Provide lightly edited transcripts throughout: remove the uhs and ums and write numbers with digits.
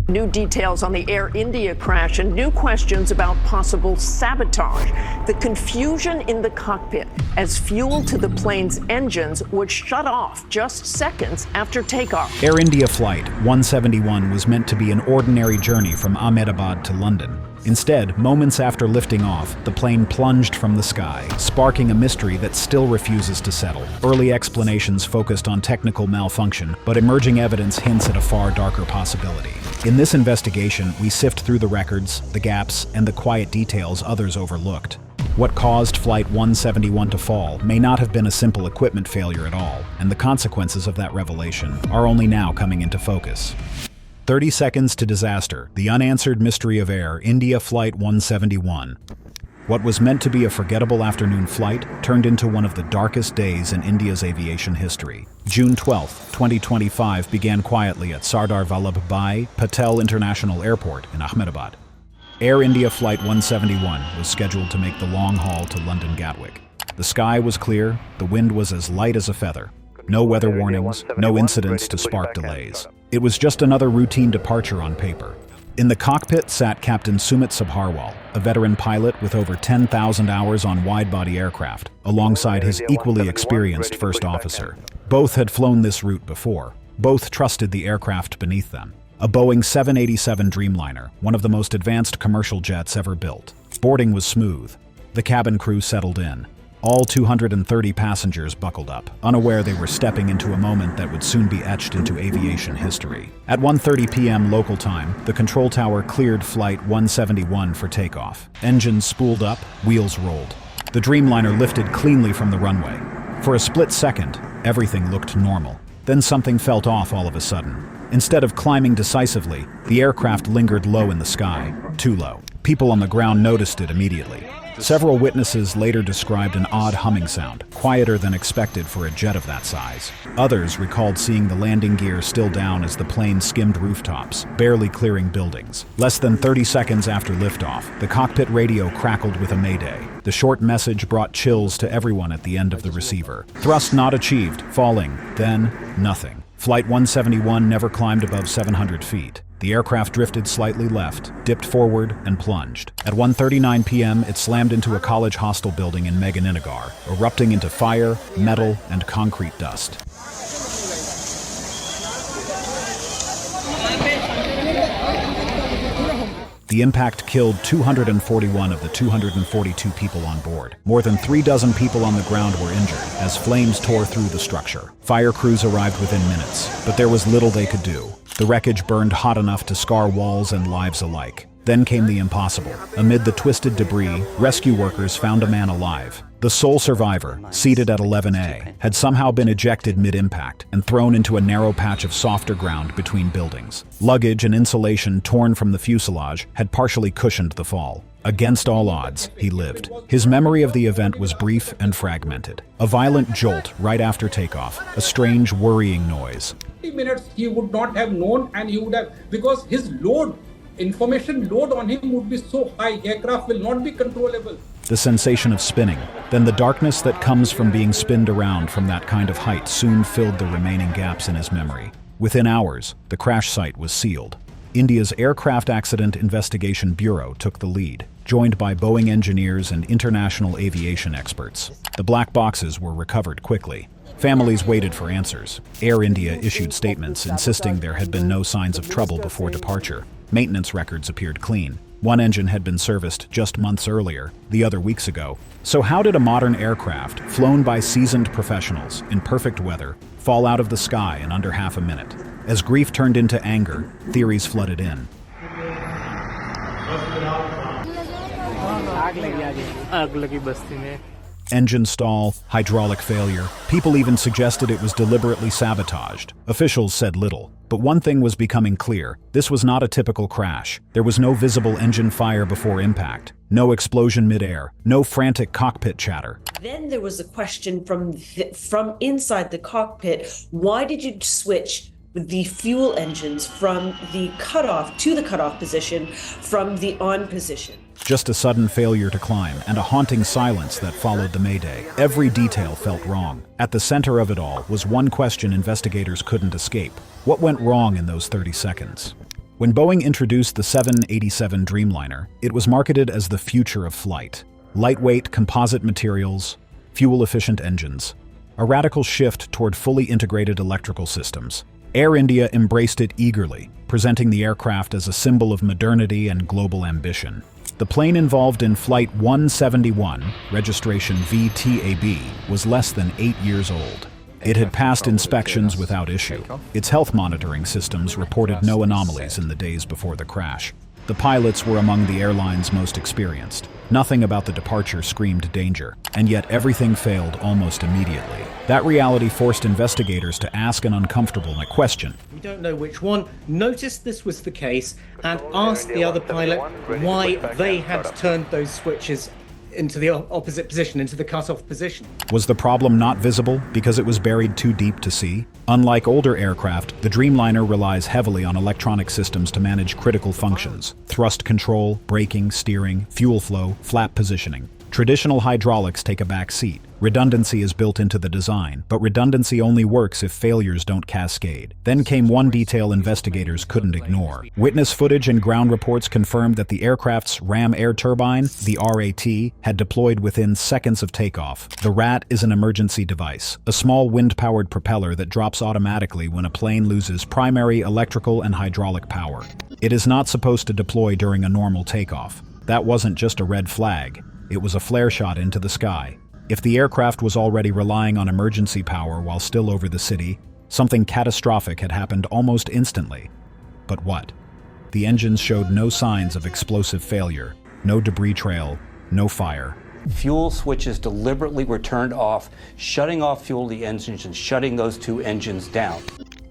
New details on the Air India crash and new questions about possible sabotage. The confusion in the cockpit as fuel to the plane's engines would shut off just seconds after takeoff. Air India Flight 171 was meant to be an ordinary journey from Ahmedabad to London. Instead, moments after lifting off, the plane plunged from the sky, sparking a mystery that still refuses to settle. Early explanations focused on technical malfunction, but emerging evidence hints at a far darker possibility. In this investigation, we sift through the records, the gaps, and the quiet details others overlooked. What caused Flight 171 to fall may not have been a simple equipment failure at all, and the consequences of that revelation are only now coming into focus. 30 seconds to disaster, the unanswered mystery of Air India Flight 171. What was meant to be a forgettable afternoon flight turned into one of the darkest days in India's aviation history. June 12, 2025 began quietly at Sardar Vallabhbhai Patel International Airport in Ahmedabad. Air India Flight 171 was scheduled to make the long haul to London Gatwick. The sky was clear, the wind was as light as a feather. No weather warnings, no incidents to spark delays. It was just another routine departure on paper. In the cockpit sat Captain Sumit Sabharwal, a veteran pilot with over 10,000 hours on wide-body aircraft, alongside his equally experienced first officer. Both had flown this route before. Both trusted the aircraft beneath them. A Boeing 787 Dreamliner, one of the most advanced commercial jets ever built. Boarding was smooth. The cabin crew settled in. All 230 passengers buckled up, unaware they were stepping into a moment that would soon be etched into aviation history. At 1:30 p.m. local time, the control tower cleared Flight 171 for takeoff. Engines spooled up, wheels rolled. The Dreamliner lifted cleanly from the runway. For a split second, everything looked normal. Then something felt off all of a sudden. Instead of climbing decisively, the aircraft lingered low in the sky, too low. People on the ground noticed it immediately. Several witnesses later described an odd humming sound, quieter than expected for a jet of that size. Others recalled seeing the landing gear still down as the plane skimmed rooftops, barely clearing buildings. Less than 30 seconds after liftoff, the cockpit radio crackled with a mayday. The short message brought chills to everyone at the end of the receiver. Thrust not achieved, falling, then nothing. Flight 171 never climbed above 700 feet. The aircraft drifted slightly left, dipped forward, and plunged. At 1:39 p.m., it slammed into a college hostel building in Meghaninagar, erupting into fire, metal, and concrete dust. The impact killed 241 of the 242 people on board. More than 36 people on the ground were injured as flames tore through the structure. Fire crews arrived within minutes, but there was little they could do. The wreckage burned hot enough to scar walls and lives alike. Then came the impossible. Amid the twisted debris, rescue workers found a man alive. The sole survivor, seated at 11A, had somehow been ejected mid-impact and thrown into a narrow patch of softer ground between buildings. Luggage and insulation torn from the fuselage had partially cushioned the fall. Against all odds, he lived. His memory of the event was brief and fragmented. A violent jolt right after takeoff, a strange, worrying noise. 30 minutes he would not have known, and he would have, because his information load on him would be so high, aircraft will not be controllable. The sensation of spinning, then the darkness that comes from being spinned around from that kind of height soon filled the remaining gaps in his memory. Within hours, the crash site was sealed. India's Aircraft Accident Investigation Bureau took the lead, joined by Boeing engineers and international aviation experts. The black boxes were recovered quickly. Families waited for answers. Air India issued statements insisting there had been no signs of trouble before departure. Maintenance records appeared clean. One engine had been serviced just months earlier, the other weeks ago. So how did a modern aircraft, flown by seasoned professionals in perfect weather, fall out of the sky in under half a minute? As grief turned into anger, theories flooded in. Engine stall, hydraulic failure. People even suggested it was deliberately sabotaged. Officials said little. But one thing was becoming clear. This was not a typical crash. There was no visible engine fire before impact. No explosion mid-air. No frantic cockpit chatter. Then there was a question from inside the cockpit. Why did you switch the fuel engines from the cutoff to the cutoff position from the on position? Just a sudden failure to climb and a haunting silence that followed the mayday. Every detail felt wrong. At the center of it all was one question investigators couldn't escape. What went wrong in those 30 seconds? When Boeing introduced the 787 Dreamliner, it was marketed as the future of flight. Lightweight composite materials, fuel-efficient engines, a radical shift toward fully integrated electrical systems. Air India embraced it eagerly, presenting the aircraft as a symbol of modernity and global ambition. The plane involved in Flight 171, registration VTAB, was less than 8 years old. It had passed inspections without issue. Its health monitoring systems reported no anomalies in the days before the crash. The pilots were among the airline's most experienced. Nothing about the departure screamed danger, and yet everything failed almost immediately. That reality forced investigators to ask an uncomfortable question. We don't know which one noticed this was the case and asked the other pilot why they had turned those switches into the opposite position, into the cutoff position. Was the problem not visible because it was buried too deep to see? Unlike older aircraft, the Dreamliner relies heavily on electronic systems to manage critical functions: thrust control, braking, steering, fuel flow, flap positioning. Traditional hydraulics take a back seat. Redundancy is built into the design, but redundancy only works if failures don't cascade. Then came one detail investigators couldn't ignore. Witness footage and ground reports confirmed that the aircraft's ram air turbine, the RAT, had deployed within seconds of takeoff. The RAT is an emergency device, a small wind-powered propeller that drops automatically when a plane loses primary electrical and hydraulic power. It is not supposed to deploy during a normal takeoff. That wasn't just a red flag. It was a flare shot into the sky. If the aircraft was already relying on emergency power while still over the city, something catastrophic had happened almost instantly. But what? The engines showed no signs of explosive failure, no debris trail, no fire. Fuel switches deliberately were turned off, shutting off fuel to the engines and shutting those two engines down.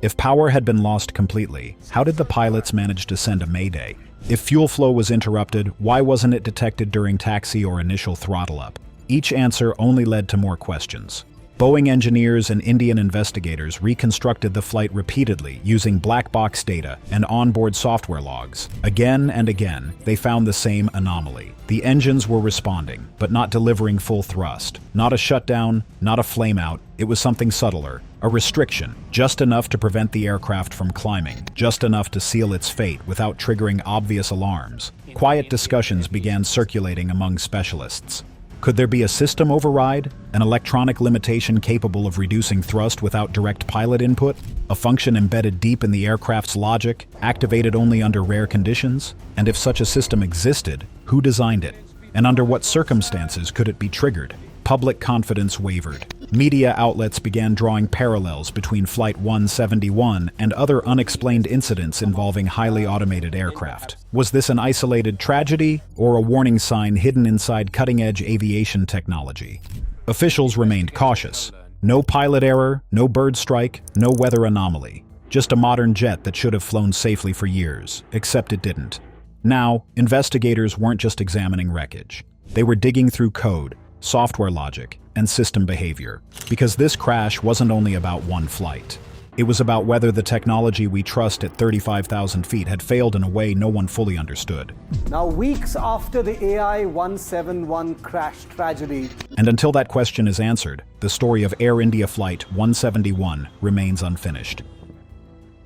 If power had been lost completely, how did the pilots manage to send a mayday? If fuel flow was interrupted, why wasn't it detected during taxi or initial throttle up? Each answer only led to more questions. Boeing engineers and Indian investigators reconstructed the flight repeatedly using black box data and onboard software logs. Again and again, they found the same anomaly. The engines were responding, but not delivering full thrust. Not a shutdown, not a flameout. It was something subtler, a restriction, just enough to prevent the aircraft from climbing, just enough to seal its fate without triggering obvious alarms. Quiet discussions began circulating among specialists. Could there be a system override? An electronic limitation capable of reducing thrust without direct pilot input? A function embedded deep in the aircraft's logic, activated only under rare conditions? And if such a system existed, who designed it? And under what circumstances could it be triggered? Public confidence wavered. Media outlets began drawing parallels between Flight 171 and other unexplained incidents involving highly automated aircraft. Was this an isolated tragedy or a warning sign hidden inside cutting-edge aviation technology? Officials remained cautious. No pilot error, no bird strike, no weather anomaly. Just a modern jet that should have flown safely for years, except it didn't. Now, investigators weren't just examining wreckage. They were digging through code, software logic, and system behavior, because this crash wasn't only about one flight. It was about whether the technology we trust at 35,000 feet had failed in a way no one fully understood. Now, weeks after the AI 171 crash tragedy, and until that question is answered, the story of Air India Flight 171 remains unfinished.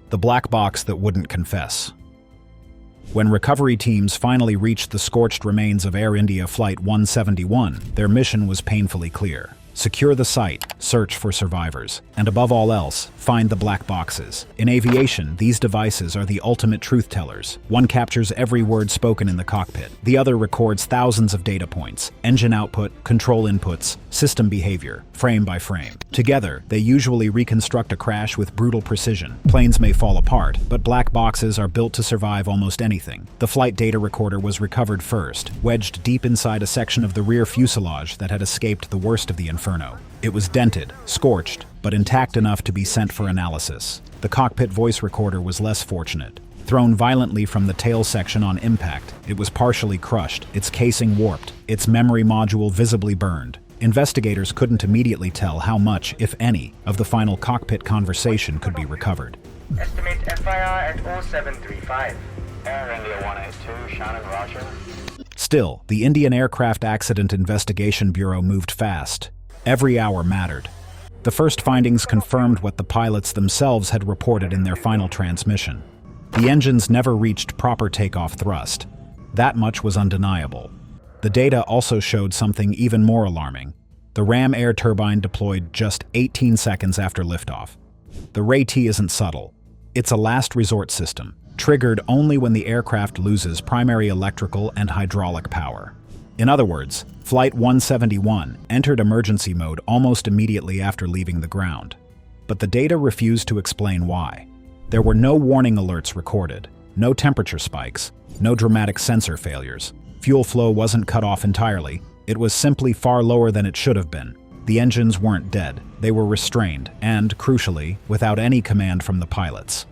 The black box that wouldn't confess. When recovery teams finally reached the scorched remains of Air India Flight 171, their mission was painfully clear. Secure the site, search for survivors, and above all else, find the black boxes. In aviation, these devices are the ultimate truth tellers. One captures every word spoken in the cockpit. The other records thousands of data points, engine output, control inputs, system behavior, frame by frame. Together, they usually reconstruct a crash with brutal precision. Planes may fall apart, but black boxes are built to survive almost anything. The flight data recorder was recovered first, wedged deep inside a section of the rear fuselage that had escaped the worst of the inferno. It was dented, scorched, but intact enough to be sent for analysis. The cockpit voice recorder was less fortunate. Thrown violently from the tail section on impact, it was partially crushed, its casing warped, its memory module visibly burned. Investigators couldn't immediately tell how much, if any, of the final cockpit conversation could be recovered. Estimate FIR at 0735. Air India 182, Shannon, Roger. Still, the Indian Aircraft Accident Investigation Bureau moved fast. Every hour mattered. The first findings confirmed what the pilots themselves had reported in their final transmission. The engines never reached proper takeoff thrust. That much was undeniable. The data also showed something even more alarming. The ram air turbine deployed just 18 seconds after liftoff. The Ray-T isn't subtle. It's a last resort system, triggered only when the aircraft loses primary electrical and hydraulic power. In other words, Flight 171 entered emergency mode almost immediately after leaving the ground. But the data refused to explain why. There were no warning alerts recorded, no temperature spikes, no dramatic sensor failures. Fuel flow wasn't cut off entirely. It was simply far lower than it should have been. The engines weren't dead. They were restrained and, crucially, without any command from the pilots.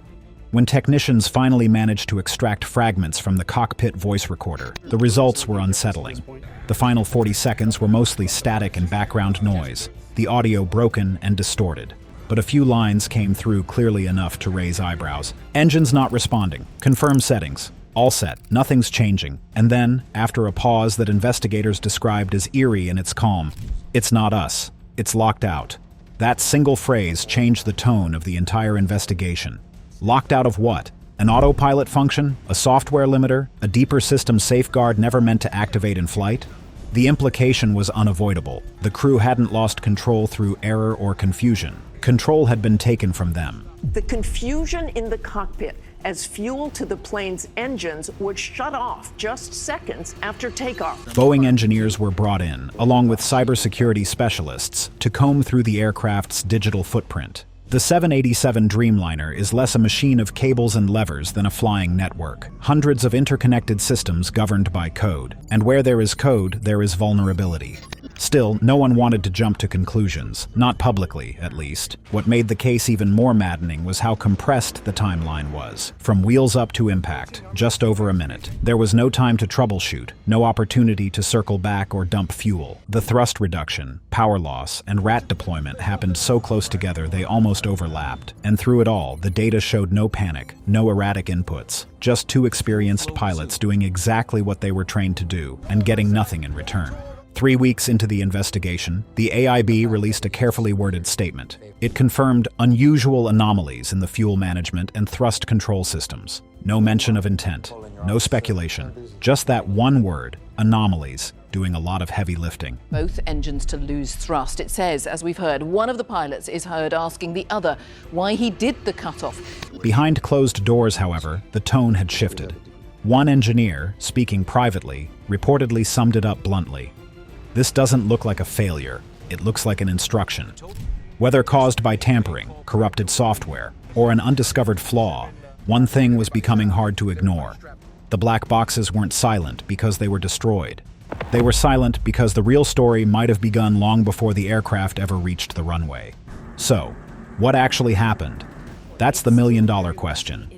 When technicians finally managed to extract fragments from the cockpit voice recorder, the results were unsettling. The final 40 seconds were mostly static and background noise, the audio broken and distorted. But a few lines came through clearly enough to raise eyebrows. Engines not responding. Confirm settings. All set. Nothing's changing. And then, after a pause that investigators described as eerie in its calm, "It's not us. It's locked out." That single phrase changed the tone of the entire investigation. Locked out of what? An autopilot function? A software limiter? A deeper system safeguard never meant to activate in flight? The implication was unavoidable. The crew hadn't lost control through error or confusion. Control had been taken from them. The confusion in the cockpit as fuel to the plane's engines would shut off just seconds after takeoff. Boeing engineers were brought in, along with cybersecurity specialists, to comb through the aircraft's digital footprint. The 787 Dreamliner is less a machine of cables and levers than a flying network. Hundreds of interconnected systems governed by code. And where there is code, there is vulnerability. Still, no one wanted to jump to conclusions, not publicly, at least. What made the case even more maddening was how compressed the timeline was. From wheels up to impact, just over a minute. There was no time to troubleshoot, no opportunity to circle back or dump fuel. The thrust reduction, power loss, and rat deployment happened so close together they almost overlapped. And through it all, the data showed no panic, no erratic inputs. Just two experienced pilots doing exactly what they were trained to do, and getting nothing in return. 3 weeks into the investigation, the AIB released a carefully worded statement. It confirmed unusual anomalies in the fuel management and thrust control systems. No mention of intent, no speculation, just that one word, anomalies, doing a lot of heavy lifting. Both engines to lose thrust. It says, as we've heard, one of the pilots is heard asking the other why he did the cutoff. Behind closed doors, however, the tone had shifted. One engineer, speaking privately, reportedly summed it up bluntly. "This doesn't look like a failure, it looks like an instruction." Whether caused by tampering, corrupted software, or an undiscovered flaw, one thing was becoming hard to ignore. The black boxes weren't silent because they were destroyed. They were silent because the real story might have begun long before the aircraft ever reached the runway. So, what actually happened? That's the million-dollar question.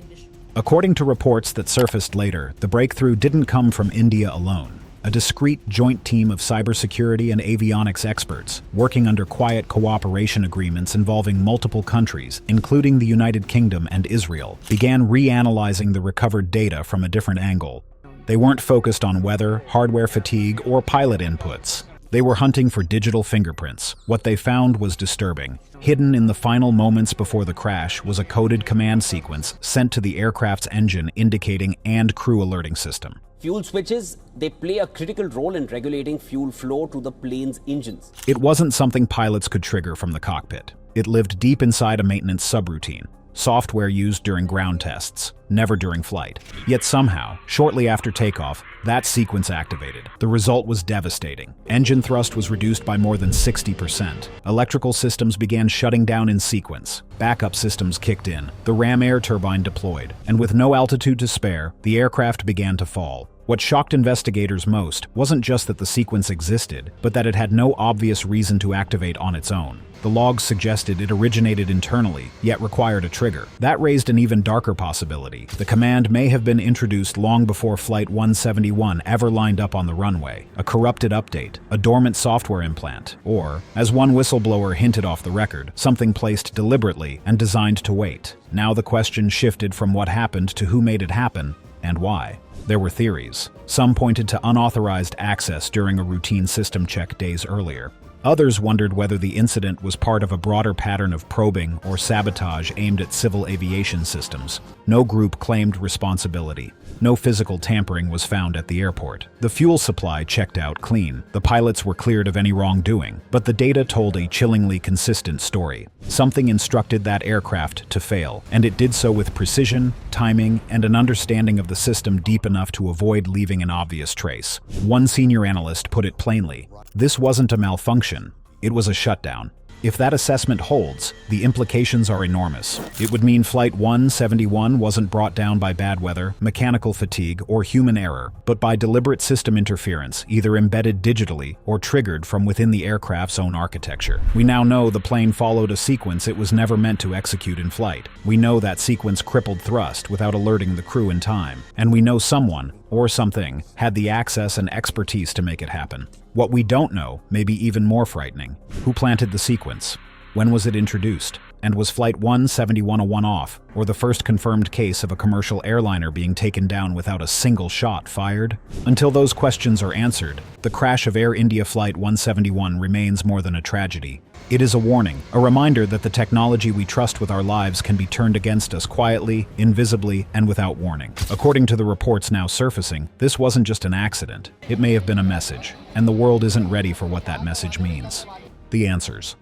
According to reports that surfaced later, the breakthrough didn't come from India alone. A discreet joint team of cybersecurity and avionics experts, working under quiet cooperation agreements involving multiple countries, including the United Kingdom and Israel, began reanalyzing the recovered data from a different angle. They weren't focused on weather, hardware fatigue, or pilot inputs. They were hunting for digital fingerprints. What they found was disturbing. Hidden in the final moments before the crash was a coded command sequence sent to the aircraft's engine indicating and crew alerting system. Fuel switches, they play a critical role in regulating fuel flow to the plane's engines. It wasn't something pilots could trigger from the cockpit. It lived deep inside a maintenance subroutine, software used during ground tests, never during flight. Yet somehow, shortly after takeoff, that sequence activated. The result was devastating. Engine thrust was reduced by more than 60%. Electrical systems began shutting down in sequence. Backup systems kicked in. The ram air turbine deployed. And with no altitude to spare, the aircraft began to fall. What shocked investigators most wasn't just that the sequence existed, but that it had no obvious reason to activate on its own. The logs suggested it originated internally, yet required a trigger. That raised an even darker possibility. The command may have been introduced long before Flight 171 ever lined up on the runway. A corrupted update, a dormant software implant, or, as one whistleblower hinted off the record, something placed deliberately and designed to wait. Now the question shifted from what happened to who made it happen and why. There were theories. Some pointed to unauthorized access during a routine system check days earlier. Others wondered whether the incident was part of a broader pattern of probing or sabotage aimed at civil aviation systems. No group claimed responsibility. No physical tampering was found at the airport. The fuel supply checked out clean. The pilots were cleared of any wrongdoing. But the data told a chillingly consistent story. Something instructed that aircraft to fail, and it did so with precision, timing, and an understanding of the system deep enough to avoid leaving an obvious trace. One senior analyst put it plainly: this wasn't a malfunction, it was a shutdown. If that assessment holds, the implications are enormous. It would mean Flight 171 wasn't brought down by bad weather, mechanical fatigue, or human error, but by deliberate system interference, either embedded digitally or triggered from within the aircraft's own architecture. We now know the plane followed a sequence it was never meant to execute in flight. We know that sequence crippled thrust without alerting the crew in time. And we know someone, or something, had the access and expertise to make it happen. What we don't know may be even more frightening. Who planted the sequence? When was it introduced? And was Flight 171 a one-off, or the first confirmed case of a commercial airliner being taken down without a single shot fired? Until those questions are answered, the crash of Air India Flight 171 remains more than a tragedy. It is a warning, a reminder that the technology we trust with our lives can be turned against us quietly, invisibly, and without warning. According to the reports now surfacing, this wasn't just an accident. It may have been a message, and the world isn't ready for what that message means. The answers.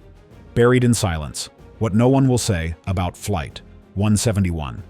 Buried in silence. What no one will say about Flight 171.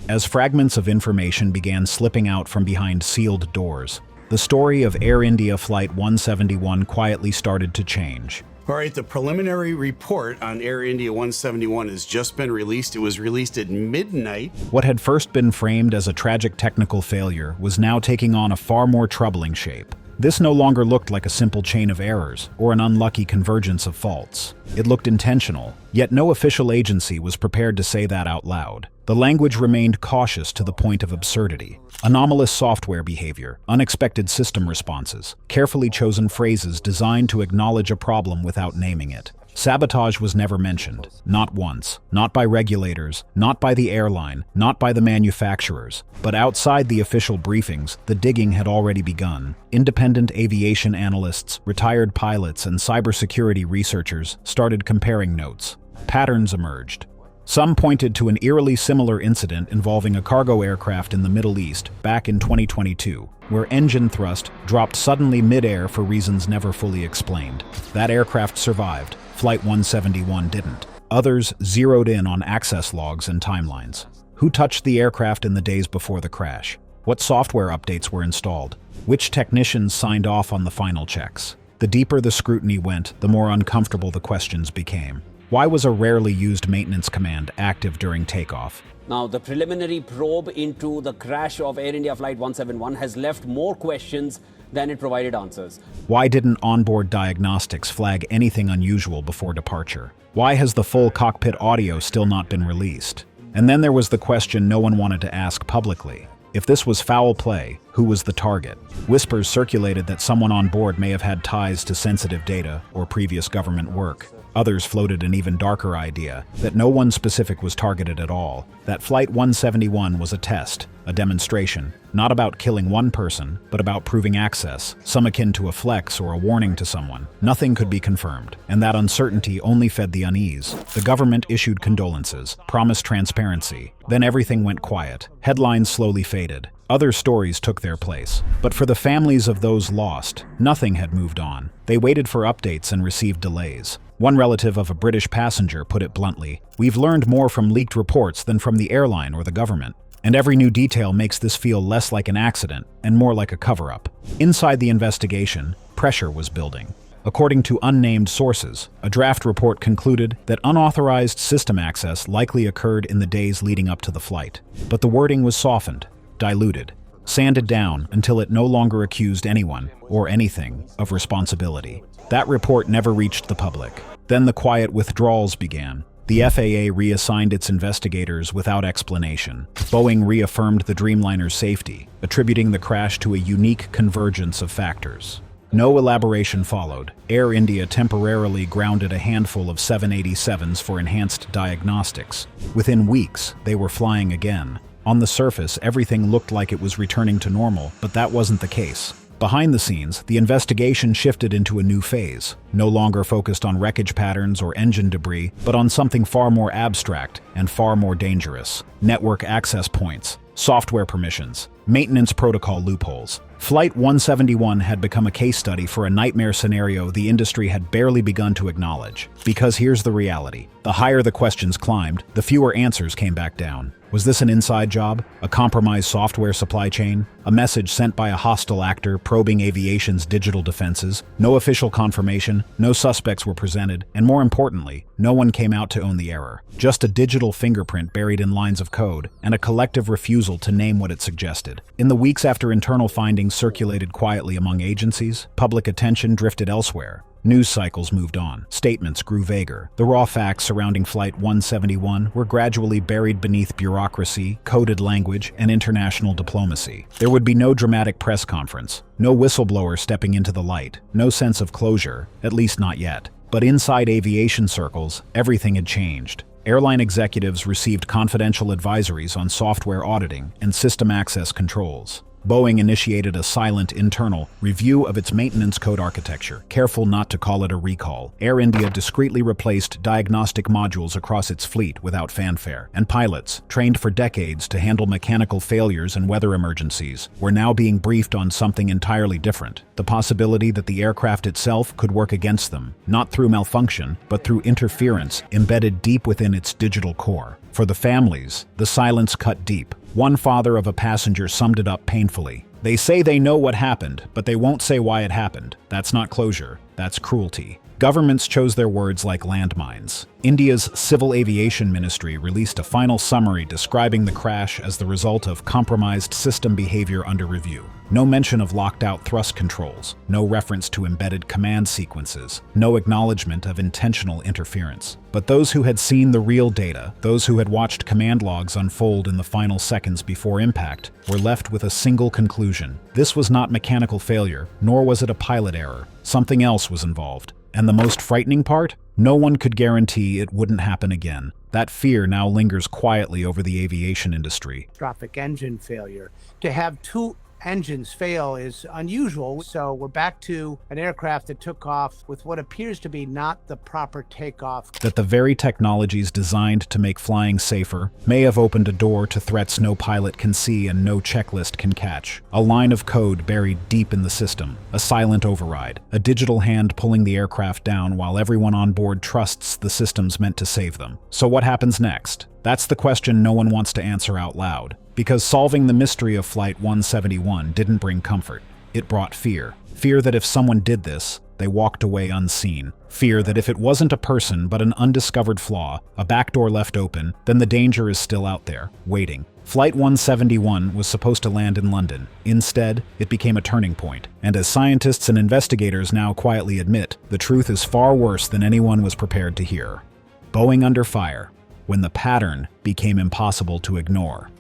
As fragments of information began slipping out from behind sealed doors, the story of Air India Flight 171 quietly started to change. All right, the preliminary report on Air India 171 has just been released. It was released at midnight. What had first been framed as a tragic technical failure was now taking on a far more troubling shape. This no longer looked like a simple chain of errors or an unlucky convergence of faults. It looked intentional, yet no official agency was prepared to say that out loud. The language remained cautious to the point of absurdity. Anomalous software behavior, unexpected system responses, carefully chosen phrases designed to acknowledge a problem without naming it. Sabotage was never mentioned, not once, not by regulators, not by the airline, not by the manufacturers, but outside the official briefings, the digging had already begun. Independent aviation analysts, retired pilots, and cybersecurity researchers started comparing notes. Patterns emerged. Some pointed to an eerily similar incident involving a cargo aircraft in the Middle East back in 2022, where engine thrust dropped suddenly mid-air for reasons never fully explained. That aircraft survived. Flight 171 didn't. Others zeroed in on access logs and timelines. Who touched the aircraft in the days before the crash? What software updates were installed? Which technicians signed off on the final checks? The deeper the scrutiny went, the more uncomfortable the questions became. Why was a rarely used maintenance command active during takeoff? Now, the preliminary probe into the crash of Air India Flight 171 has left more questions than it provided answers. Why didn't onboard diagnostics flag anything unusual before departure? Why has the full cockpit audio still not been released? And then there was the question no one wanted to ask publicly. If this was foul play, who was the target? Whispers circulated that someone on board may have had ties to sensitive data or previous government work. Others floated an even darker idea, that no one specific was targeted at all, that Flight 171 was a test, a demonstration, not about killing one person, but about proving access, some akin to a flex or a warning to someone. Nothing could be confirmed, and that uncertainty only fed the unease. The government issued condolences, promised transparency. Then everything went quiet. Headlines slowly faded. Other stories took their place. But for the families of those lost, nothing had moved on. They waited for updates and received delays. One relative of a British passenger put it bluntly, "We've learned more from leaked reports than from the airline or the government. And every new detail makes this feel less like an accident and more like a cover-up." Inside the investigation, pressure was building. According to unnamed sources, a draft report concluded that unauthorized system access likely occurred in the days leading up to the flight. But the wording was softened, diluted, sanded down until it no longer accused anyone, or anything, of responsibility. That report never reached the public. Then the quiet withdrawals began. The FAA reassigned its investigators without explanation. Boeing reaffirmed the Dreamliner's safety, attributing the crash to a unique convergence of factors. No elaboration followed. Air India temporarily grounded a handful of 787s for enhanced diagnostics. Within weeks, they were flying again. On the surface, everything looked like it was returning to normal, but that wasn't the case. Behind the scenes, the investigation shifted into a new phase, no longer focused on wreckage patterns or engine debris, but on something far more abstract and far more dangerous: network access points, software permissions, maintenance protocol loopholes. Flight 171 had become a case study for a nightmare scenario the industry had barely begun to acknowledge. Because here's the reality: the higher the questions climbed, the fewer answers came back down. Was this an inside job? A compromised software supply chain? A message sent by a hostile actor probing aviation's digital defenses? No official confirmation, no suspects were presented, and more importantly, no one came out to own the error. Just a digital fingerprint buried in lines of code, and a collective refusal to name what it suggested. In the weeks after internal findings circulated quietly among agencies, public attention drifted elsewhere. News cycles moved on. Statements grew vaguer. The raw facts surrounding Flight 171 were gradually buried beneath bureaucracy, coded language, and international diplomacy. There would be no dramatic press conference, no whistleblower stepping into the light, no sense of closure, at least not yet. But inside aviation circles, everything had changed. Airline executives received confidential advisories on software auditing and system access controls. Boeing initiated a silent internal review of its maintenance code architecture, careful not to call it a recall. Air India discreetly replaced diagnostic modules across its fleet without fanfare, and pilots, trained for decades to handle mechanical failures and weather emergencies, were now being briefed on something entirely different: the possibility that the aircraft itself could work against them, not through malfunction, but through interference embedded deep within its digital core. For the families, the silence cut deep. One father of a passenger summed it up painfully: "They say they know what happened, but they won't say why it happened. That's not closure, that's cruelty." Governments chose their words like landmines. India's Civil Aviation Ministry released a final summary describing the crash as the result of compromised system behavior under review. No mention of locked-out thrust controls, no reference to embedded command sequences, no acknowledgement of intentional interference. But those who had seen the real data, those who had watched command logs unfold in the final seconds before impact, were left with a single conclusion: this was not mechanical failure, nor was it a pilot error. Something else was involved. And the most frightening part? No one could guarantee it wouldn't happen again. That fear now lingers quietly over the aviation industry. Catastrophic engine failure. To have two engines fail is unusual, so we're back to an aircraft that took off with what appears to be not the proper takeoff. That the very technologies designed to make flying safer may have opened a door to threats no pilot can see and no checklist can catch. A line of code buried deep in the system, a silent override, a digital hand pulling the aircraft down while everyone on board trusts the system's meant to save them. So what happens next? That's the question no one wants to answer out loud. Because solving the mystery of Flight 171 didn't bring comfort. It brought fear. Fear that if someone did this, they walked away unseen. Fear that if it wasn't a person but an undiscovered flaw, a backdoor left open, then the danger is still out there, waiting. Flight 171 was supposed to land in London. Instead, it became a turning point. And as scientists and investigators now quietly admit, the truth is far worse than anyone was prepared to hear. Boeing under fire, when the pattern became impossible to ignore.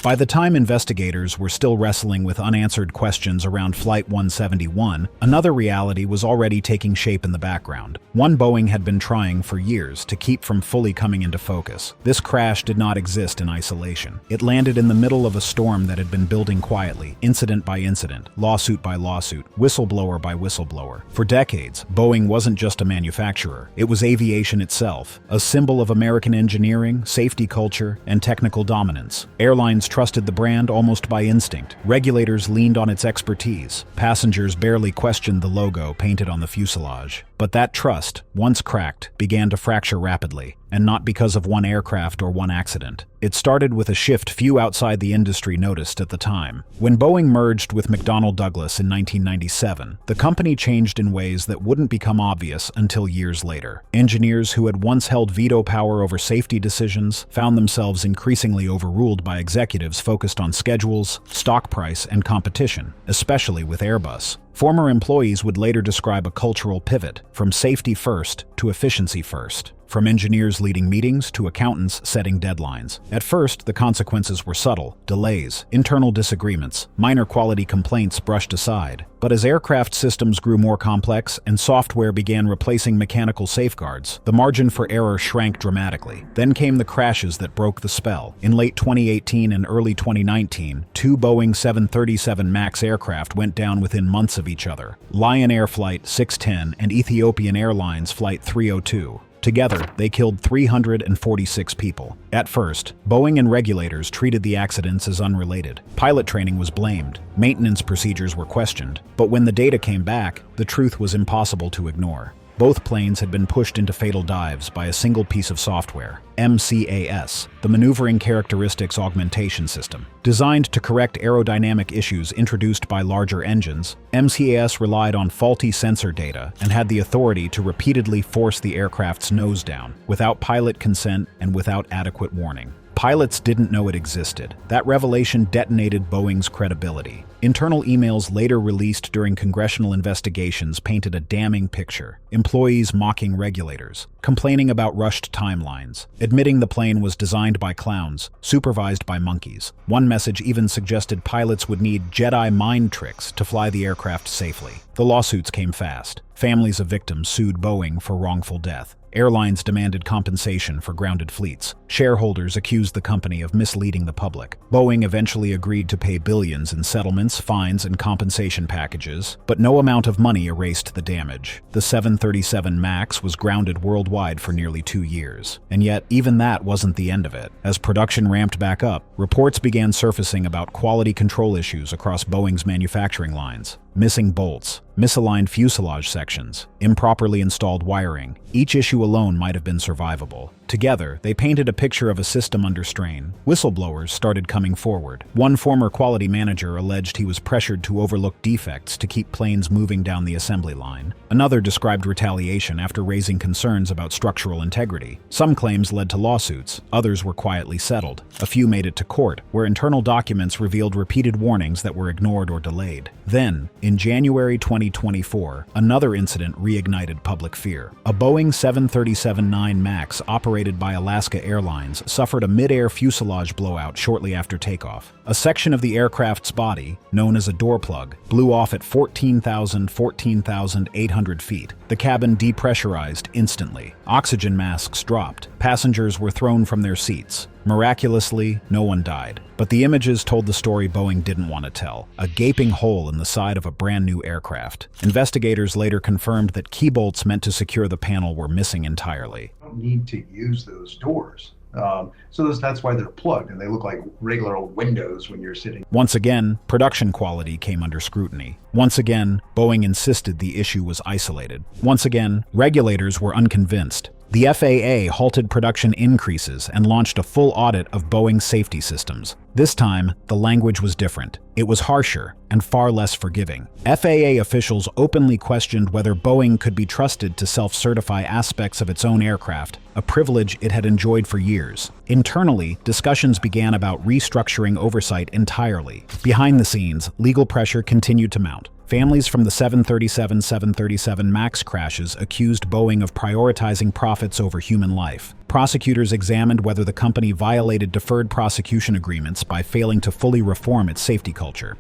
By the time investigators were still wrestling with unanswered questions around Flight 171, another reality was already taking shape in the background. One Boeing had been trying for years to keep from fully coming into focus. This crash did not exist in isolation. It landed in the middle of a storm that had been building quietly, incident by incident, lawsuit by lawsuit, whistleblower by whistleblower. For decades, Boeing wasn't just a manufacturer. It was aviation itself, a symbol of American engineering, safety culture, and technical dominance. Airlines trusted the brand almost by instinct. Regulators leaned on its expertise. Passengers barely questioned the logo painted on the fuselage. But that trust, once cracked, began to fracture rapidly, and not because of one aircraft or one accident. It started with a shift few outside the industry noticed at the time. When Boeing merged with McDonnell Douglas in 1997, the company changed in ways that wouldn't become obvious until years later. Engineers who had once held veto power over safety decisions found themselves increasingly overruled by executives focused on schedules, stock price, and competition, especially with Airbus. Former employees would later describe a cultural pivot from safety first to efficiency first. from engineers leading meetings to accountants setting deadlines. At first, the consequences were subtle: delays, internal disagreements, minor quality complaints brushed aside. But as aircraft systems grew more complex and software began replacing mechanical safeguards, the margin for error shrank dramatically. Then came the crashes that broke the spell. In late 2018 and early 2019, 2 Boeing 737 MAX aircraft went down within months of each other: Lion Air Flight 610 and Ethiopian Airlines Flight 302. Together, they killed 346 people. At first, Boeing and regulators treated the accidents as unrelated. Pilot training was blamed. Maintenance procedures were questioned. But when the data came back, the truth was impossible to ignore. Both planes had been pushed into fatal dives by a single piece of software, MCAS, the Maneuvering Characteristics Augmentation System. Designed to correct aerodynamic issues introduced by larger engines, MCAS relied on faulty sensor data and had the authority to repeatedly force the aircraft's nose down, without pilot consent and without adequate warning. Pilots didn't know it existed. That revelation detonated Boeing's credibility. Internal emails later released during congressional investigations painted a damning picture. Employees mocking regulators, complaining about rushed timelines, admitting the plane was designed by clowns, supervised by monkeys. One message even suggested pilots would need Jedi mind tricks to fly the aircraft safely. The lawsuits came fast. Families of victims sued Boeing for wrongful death. Airlines demanded compensation for grounded fleets. Shareholders accused the company of misleading the public. Boeing eventually agreed to pay billions in settlements, fines, and compensation packages, but no amount of money erased the damage. The 737 MAX was grounded worldwide for nearly 2 years. And yet, even that wasn't the end of it. As production ramped back up, reports began surfacing about quality control issues across Boeing's manufacturing lines. Missing bolts, misaligned fuselage sections, improperly installed wiring. Each issue alone might have been survivable. Together, they painted a picture of a system under strain. Whistleblowers started coming forward. One former quality manager alleged he was pressured to overlook defects to keep planes moving down the assembly line. Another described retaliation after raising concerns about structural integrity. Some claims led to lawsuits, others were quietly settled. A few made it to court, where internal documents revealed repeated warnings that were ignored or delayed. Then, in January 2024, another incident reignited public fear. A Boeing 737-9 MAX operated by Alaska Airlines suffered a mid-air fuselage blowout shortly after takeoff. A section of the aircraft's body, known as a door plug, blew off at 14,800 feet. The cabin depressurized instantly. Oxygen masks dropped. Passengers were thrown from their seats. Miraculously, no one died. But the images told the story Boeing didn't want to tell: a gaping hole in the side of a brand new aircraft. Investigators later confirmed that key bolts meant to secure the panel were missing entirely. You don't need to use those doors. That's why they're plugged, and they look like regular old windows when you're sitting. Once again, production quality came under scrutiny. Once again, Boeing insisted the issue was isolated. Once again, regulators were unconvinced. The FAA halted production increases and launched a full audit of Boeing's safety systems. This time, the language was different. It was harsher and far less forgiving. FAA officials openly questioned whether Boeing could be trusted to self-certify aspects of its own aircraft, a privilege it had enjoyed for years. Internally, discussions began about restructuring oversight entirely. Behind the scenes, legal pressure continued to mount. Families from the 737 MAX crashes accused Boeing of prioritizing profits over human life. Prosecutors examined whether the company violated deferred prosecution agreements by failing to fully reform its safety culture.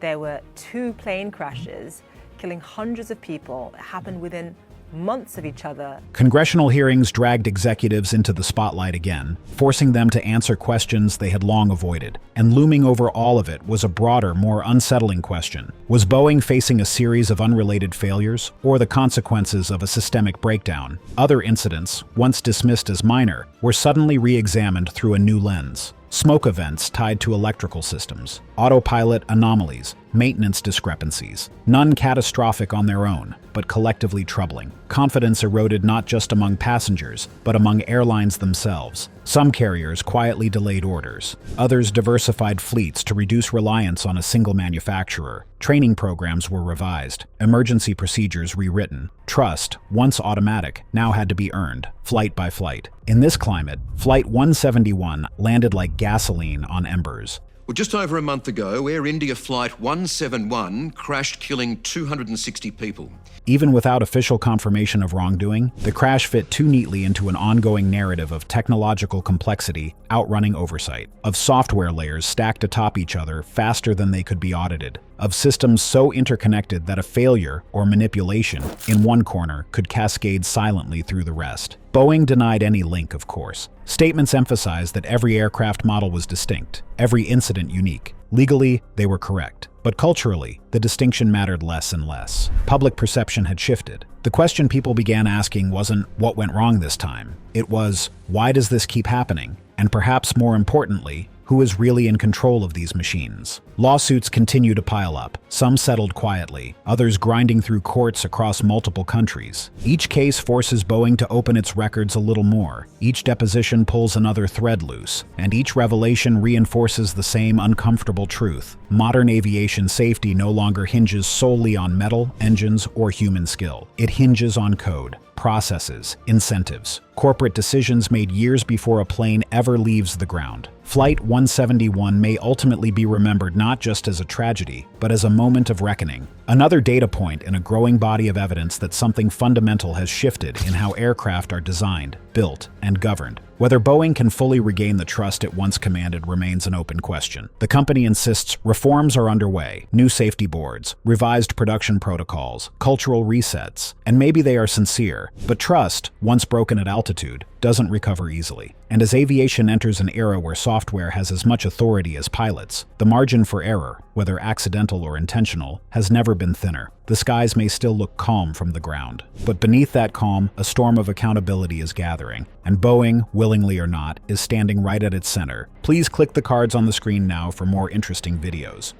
There were 2 plane crashes, killing hundreds of people. It happened within months of each other. Congressional hearings dragged executives into the spotlight again, forcing them to answer questions they had long avoided. And looming over all of it was a broader, more unsettling question. Was Boeing facing a series of unrelated failures, or the consequences of a systemic breakdown? Other incidents, once dismissed as minor, were suddenly re-examined through a new lens. Smoke events tied to electrical systems, autopilot anomalies, maintenance discrepancies, none catastrophic on their own, but collectively troubling. Confidence eroded not just among passengers, but among airlines themselves. Some carriers quietly delayed orders. Others diversified fleets to reduce reliance on a single manufacturer. Training programs were revised, emergency procedures rewritten. Trust, once automatic, now had to be earned, flight by flight. In this climate, Flight 171 landed like gasoline on embers. Well, just over a month ago, Air India Flight 171 crashed, killing 260 people. Even without official confirmation of wrongdoing, the crash fit too neatly into an ongoing narrative of technological complexity outrunning oversight, of software layers stacked atop each other faster than they could be audited, of systems so interconnected that a failure or manipulation in one corner could cascade silently through the rest. Boeing denied any link, of course. Statements emphasized that every aircraft model was distinct, every incident unique. Legally, they were correct. But culturally, the distinction mattered less and less. Public perception had shifted. The question people began asking wasn't what went wrong this time. It was, why does this keep happening? And perhaps more importantly, who is really in control of these machines? Lawsuits continue to pile up, some settled quietly, others grinding through courts across multiple countries. Each case forces Boeing to open its records a little more. Each deposition pulls another thread loose, and each revelation reinforces the same uncomfortable truth. Modern aviation safety no longer hinges solely on metal, engines, or human skill. It hinges on code, processes, incentives, corporate decisions made years before a plane ever leaves the ground. Flight 171 may ultimately be remembered not just as a tragedy, but as a moment of reckoning. Another data point in a growing body of evidence that something fundamental has shifted in how aircraft are designed, built, and governed. Whether Boeing can fully regain the trust it once commanded remains an open question. The company insists reforms are underway, new safety boards, revised production protocols, cultural resets, and maybe they are sincere, but trust, once broken at altitude, doesn't recover easily. And as aviation enters an era where software has as much authority as pilots, the margin for error, whether accidental or intentional, has never been thinner. The skies may still look calm from the ground, but beneath that calm, a storm of accountability is gathering, and Boeing, willingly or not, is standing right at its center. Please click the cards on the screen now for more interesting videos.